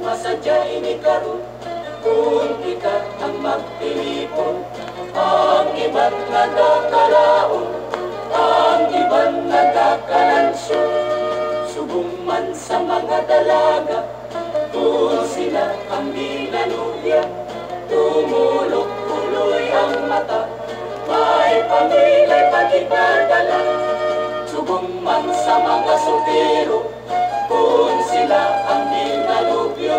masadya'y ni karon, kung kita ang magtilipon. Ang iban nagkakalaon, ang iban nagkakalansyo. Subong man sa mga dalaga, kung sila ang binanubya. Tumulok tuloy ang mata, may pamila'y pagkikadala. Subong man sa mga sutiro, kung sila ang binanubyo.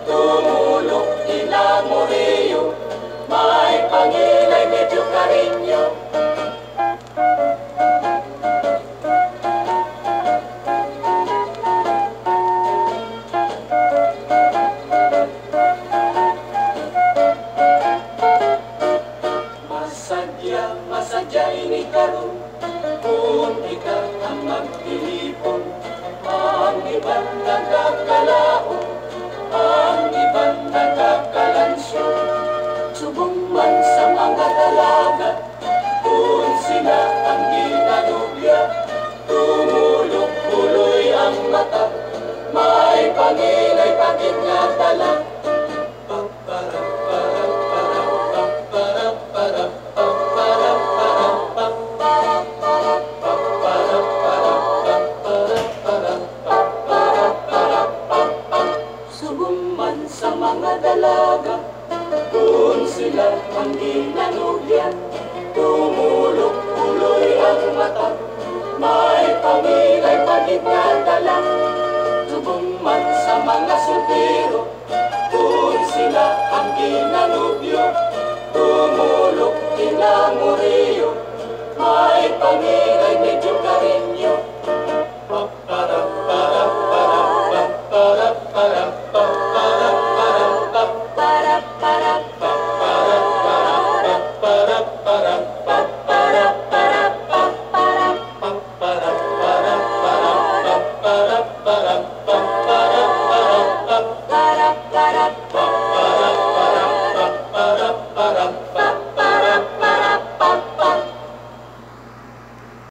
Tumulok inamoreyo, may pangila'y medyo karinyo. Masadya'y ni karon, kung ikaw ang magtilipon. Ang iban nagkakalaon, ang iban nagkakalansyo. Subong man sa mga dalaga, kung sila ang ginanubya. Tumulok tuloy ang mata, may pangila'y pagkikadala. Subong man sa mga dalaga, kung sila ang ginanubya. Tumulok tuloy ang mata, may pamila'y pagkikadala. Subong man sa mga sultiro, kung sila ang ginanubyo. Tumulok inamoreyo, may pamila'y medyo karinyo. Para